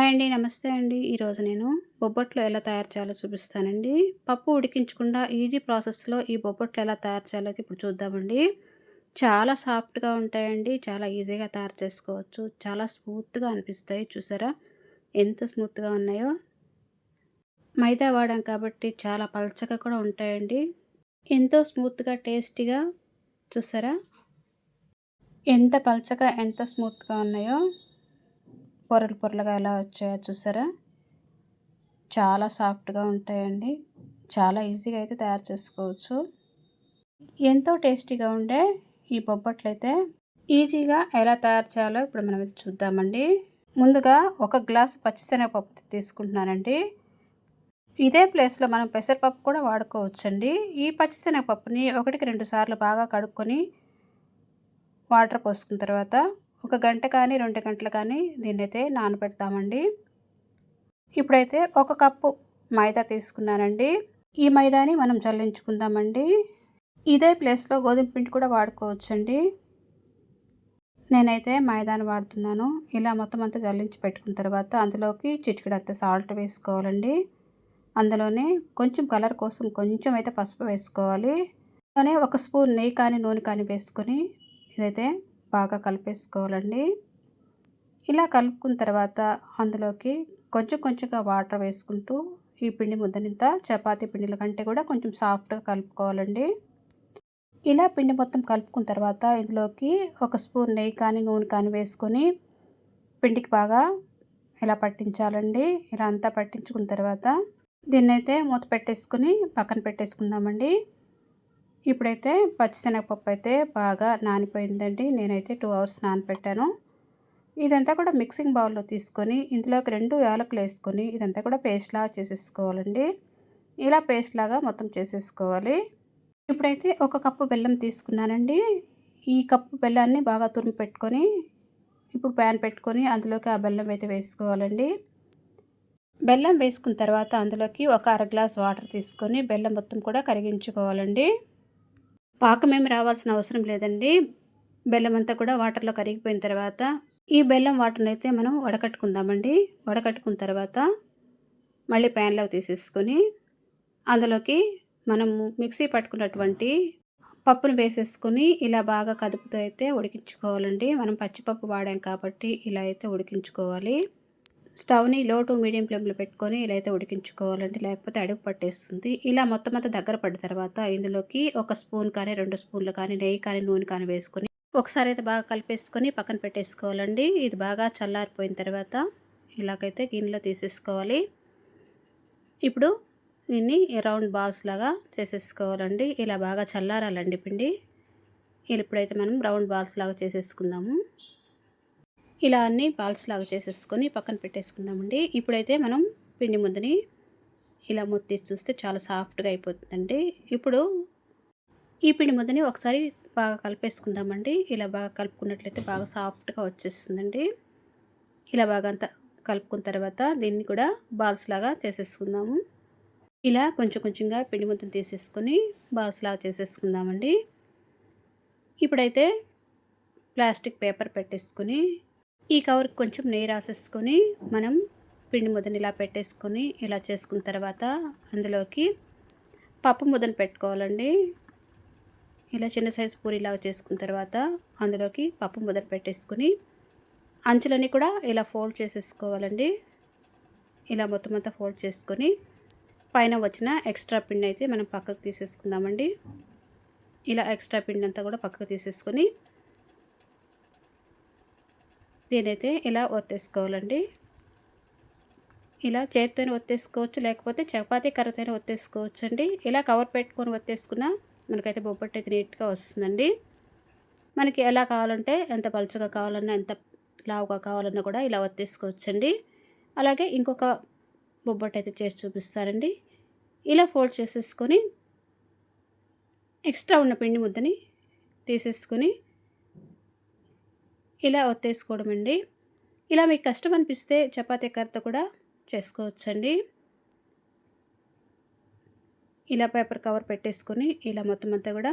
Hi అండి. నమస్తే అండి. ఈరోజు నేను బొబ్బట్లు ఎలా తయారు చేయాలో చూపిస్తానండి. పప్పు ఉడికించకుండా ఈజీ ప్రాసెస్‌లో ఈ బొబ్బట్లు ఎలా తయారు చేయాలో అయితే ఇప్పుడు చూద్దామండి. చాలా సాఫ్ట్‌గా ఉంటాయండి. చాలా ఈజీగా తయారు చేసుకోవచ్చు. చాలా స్మూత్‌గా అనిపిస్తాయి. చూసారా ఎంత స్మూత్‌గా ఉన్నాయో. మైదా వాడాం కాబట్టి చాలా పల్చగా కూడా ఉంటాయండి. ఎంతో స్మూత్‌గా, టేస్టీగా చూసారా ఎంత పల్చగా, ఎంత స్మూత్‌గా ఉన్నాయో. పొరలు పొరలుగా ఎలా వచ్చాయో చూసారా. చాలా సాఫ్ట్‌గా ఉంటాయండి. చాలా ఈజీగా అయితే తయారు చేసుకోవచ్చు. ఎంతో టేస్టీగా ఉండే ఈ బొబ్బట్లయితే ఈజీగా ఎలా తయారు చేయాలో ఇప్పుడు మనమైతే చూద్దామండి. ముందుగా ఒక గ్లాసు పచ్చిశనగపప్పు తీసుకుంటున్నానండి. ఇదే ప్లేస్‌లో మనం పెసరపప్పు కూడా వాడుకోవచ్చండి. ఈ పచ్చిశనగపప్పుని 1కి 2 సార్లు బాగా కడుక్కొని వాటర్ పోసుకున్న తర్వాత ఒక గంట కానీ 2 గంటలు కానీ దీన్నైతే నానబెడతామండి. ఇప్పుడైతే ఒక కప్పు మైదా తీసుకున్నానండి. ఈ మైదాని మనం జల్లించుకుందామండి. ఇదే ప్లేస్‌లో గోధుమ పిండి కూడా వాడుకోవచ్చండి. నేనైతే మైదాని వాడుతున్నాను. ఇలా మొత్తం అంతా జల్లించి పెట్టుకున్న తర్వాత అందులోకి చిటికెడంత సాల్ట్ వేసుకోవాలండి. అందులోనే కొంచెం కలర్ కోసం కొంచెం అయితే పసుపు వేసుకోవాలి. అలానే ఒక స్పూన్ నెయ్యి కానీ నూనె కానీ వేసుకొని ఇదైతే బాగా కలిపేసుకోవాలండి. ఇలా కలుపుకున్న తర్వాత అందులోకి కొంచెం కొంచెంగా వాటర్ వేసుకుంటూ ఈ పిండి ముద్దనింత చపాతీ పిండిల కంటే కూడా కొంచెం సాఫ్ట్‌గా కలుపుకోవాలండి. ఇలా పిండి మొత్తం కలుపుకున్న తర్వాత ఇందులోకి ఒక స్పూన్ నెయ్యి కానీ నూనె కానీ వేసుకొని పిండికి బాగా ఇలా పట్టించాలండి. ఇలా అంతా పట్టించుకున్న తర్వాత దీన్నైతే మూత పెట్టేసుకొని పక్కన పెట్టేసుకుందామండి. ఇప్పుడైతే పచ్చిశనగపప్పు అయితే బాగా నానిపోయిందండి. నేనైతే 2 అవర్స్ నానపెట్టాను. ఇదంతా కూడా మిక్సింగ్ బౌల్‌లో తీసుకొని ఇందులోకి 2 యాలకులు వేసుకొని ఇదంతా కూడా పేస్ట్‌లాగా చేసేసుకోవాలండి. ఇలా పేస్ట్‌లాగా మొత్తం చేసేసుకోవాలి. ఇప్పుడైతే ఒక కప్పు బెల్లం తీసుకున్నానండి. ఈ కప్పు బెల్లాన్ని బాగా తురిమి పెట్టుకొని ఇప్పుడు ప్యాన్ పెట్టుకొని అందులోకి ఆ బెల్లం అయితే వేసుకోవాలండి. బెల్లం వేసుకున్న తర్వాత అందులోకి ఒక అర గ్లాస్ వాటర్ తీసుకొని బెల్లం మొత్తం కూడా కరిగించుకోవాలండి. పాకం ఏమి రావాల్సిన అవసరం లేదండి. బెల్లం అంతా కూడా వాటర్‌లో కరిగిపోయిన తర్వాత ఈ బెల్లం వాటర్‌ని అయితే మనం వడకట్టుకుందామండి. వడకట్టుకున్న తర్వాత మళ్ళీ ప్యాన్‌లోకి తీసేసుకొని అందులోకి మనము మిక్సీ పట్టుకున్నటువంటి పప్పును వేసేసుకొని ఇలా బాగా కదుపుతూ అయితే ఉడికించుకోవాలండి. మనం పచ్చిపప్పు వాడాం కాబట్టి ఇలా అయితే ఉడికించుకోవాలి. స్టవ్‌ని లో టు మీడియం ఫ్లేమ్‌లో పెట్టుకొని ఇలా అయితే ఉడికించుకోవాలండి. లేకపోతే అడుగు పట్టేస్తుంది. ఇలా మొత్తం అంతా దగ్గర పడిన తర్వాత ఇందులోకి ఒక స్పూన్ కానీ 2 స్పూన్లు కానీ నెయ్యి కానీ నూనె కానీ వేసుకొని ఒకసారి అయితే బాగా కలిపేసుకొని పక్కన పెట్టేసుకోవాలండి. ఇది బాగా చల్లారిపోయిన తర్వాత ఇలాగైతే గిన్నెలో తీసేసుకోవాలి. ఇప్పుడు దీన్ని రౌండ్ బాల్స్ లాగా చేసేసుకోవాలండి. ఇలా బాగా చల్లారాలండి పిండి. ఇప్పుడైతే మనం రౌండ్ బాల్స్ లాగా చేసేసుకుందాము. ఇలా అన్ని బాల్స్ లాగా చేసేసుకొని పక్కన పెట్టేసుకుందామండి. ఇప్పుడైతే మనం పిండి ముద్దని ఇలా మూత తీసి చూస్తే చాలా సాఫ్ట్‌గా అయిపోతుందండి. ఇప్పుడు ఈ పిండి ముద్దని ఒకసారి బాగా కలిపేసుకుందామండి. ఇలా బాగా కలుపుకున్నట్లయితే బాగా సాఫ్ట్‌గా వచ్చేస్తుందండి. ఇలా బాగా అంతా కలుపుకున్న తర్వాత దీన్ని కూడా బాల్స్ లాగా చేసేసుకుందాము. ఇలా కొంచెం కొంచెంగా పిండి ముద్దను తీసేసుకొని బాల్స్ లాగా చేసేసుకుందామండి. ఇప్పుడైతే ప్లాస్టిక్ పేపర్ పెట్టేసుకొని ఈ కవర్కి కొంచెం నెయ్యి రాసేసుకొని మనం పిండి ముద్దను ఇలా పెట్టేసుకొని ఇలా చేసుకున్న తర్వాత అందులోకి పప్పు ముద్దను పెట్టుకోవాలండి. ఇలా చిన్న సైజు పూరీలాగా చేసుకున్న తర్వాత అందులోకి పప్పు ముద్దను పెట్టేసుకొని అంచులన్నీ కూడా ఇలా ఫోల్డ్ చేసేసుకోవాలండి. ఇలా మొత్తం అంతా ఫోల్డ్ చేసుకొని పైన వచ్చిన ఎక్స్ట్రా పిండి అయితే మనం పక్కకు తీసేసుకుందామండి. ఇలా ఎక్స్ట్రా పిండి అంతా కూడా పక్కకు తీసేసుకొని దీనైతే ఇలా ఒత్తేసుకోవాలండి. ఇలా చేతితోనే ఒత్తేసుకోవచ్చు, లేకపోతే చపాతీ కర్రతోనే ఒత్తేసుకోవచ్చండి. ఇలా కవర్ పెట్టుకొని ఒత్తేసుకున్న మనకైతే బొబ్బట్టు అయితే నీట్‌గా వస్తుందండి. మనకి ఎలా కావాలంటే ఎంత పలుచగా కావాలన్నా, ఎంత లావుగా కావాలన్నా కూడా ఇలా ఒత్తేసుకోవచ్చండి. అలాగే ఇంకొక బొబ్బట్టు అయితే చేసి చూపిస్తానండి. ఇలా ఫోల్డ్ చేసేసుకొని ఎక్స్ట్రా ఉన్న పిండి ముద్దని తీసేసుకొని ఇలా ఒత్తేసుకోవడం అండి. ఇలా మీకు కష్టం అనిపిస్తే చపాతీ కర్రతో కూడా చేసుకోవచ్చండి. ఇలా పేపర్ కవర్ పెట్టేసుకొని ఇలా మొత్తం అంతా కూడా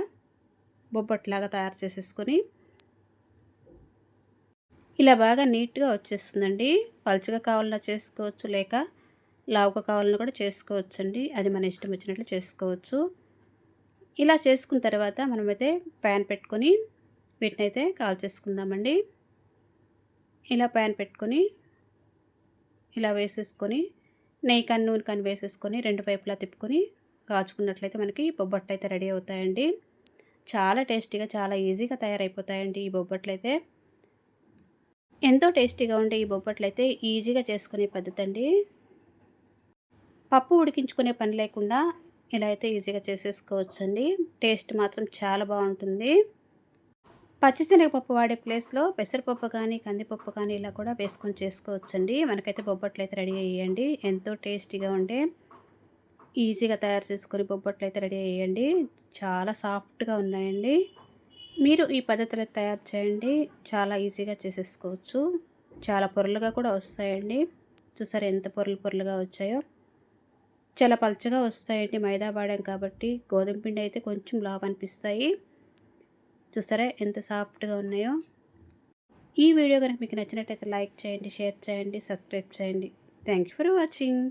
బొబ్బట్లాగా తయారు చేసేసుకొని ఇలా బాగా నీట్‌గా వచ్చేస్తుందండి. పలుచగా కావాలన్నా చేసుకోవచ్చు, లేక లావుగా కావాలన్నా కూడా చేసుకోవచ్చండి. అది మన ఇష్టం వచ్చినట్లు చేసుకోవచ్చు. ఇలా చేసుకున్న తర్వాత మనమైతే ప్యాన్ పెట్టుకొని వీటినైతే కాల్చేసుకుందామండి. ఇలా ప్యాన్ పెట్టుకొని ఇలా వేసేసుకొని నెయ్యి కానీ నూనె కానీ వేసేసుకొని 2 వైపులా తిప్పుకొని కాల్చుకున్నట్లయితే మనకి బొబ్బట్లయితే రెడీ అవుతాయండి. చాలా టేస్టీగా, చాలా ఈజీగా తయారైపోతాయండి ఈ బొబ్బట్లయితే. ఎంతో టేస్టీగా ఉండే ఈ బొబ్బట్లయితే ఈజీగా చేసుకునే పద్ధతండి. పప్పు ఉడికించుకునే పని లేకుండా ఇలా అయితే ఈజీగా చేసేసుకోవచ్చండి. టేస్ట్ మాత్రం చాలా బాగుంటుంది. పచ్చిశనగపప్పు వాడే ప్లేస్‌లో పెసరపప్పు కానీ, కందిపప్పు కానీ ఇలా కూడా వేసుకొని చేసుకోవచ్చండి. మనకైతే బొబ్బట్లయితే రెడీ అయ్యాయండి. ఎంతో టేస్టీగా ఉండే ఈజీగా తయారు చేసుకొని బొబ్బట్లయితే రెడీ అయ్యాయండి. చాలా సాఫ్ట్‌గా ఉన్నాయండి. మీరు ఈ పద్ధతిలో తయారు చేయండి. చాలా ఈజీగా చేసేసుకోవచ్చు. చాలా పొరలుగా కూడా వస్తాయండి. చూసారా ఎంత పొరలు పొరలుగా వచ్చాయో. చాలా పల్చగా వస్తాయండి. మైదా వాడాం కాబట్టి. గోధుమ పిండి అయితే కొంచెం లావు అనిపిస్తాయి. చూసారా ఎంత సాఫ్ట్‌గా ఉన్నాయో. ఈ వీడియో కనుక మీకు నచ్చినట్టయితే లైక్ చేయండి, షేర్ చేయండి, సబ్స్క్రైబ్ చేయండి. Thank you for watching.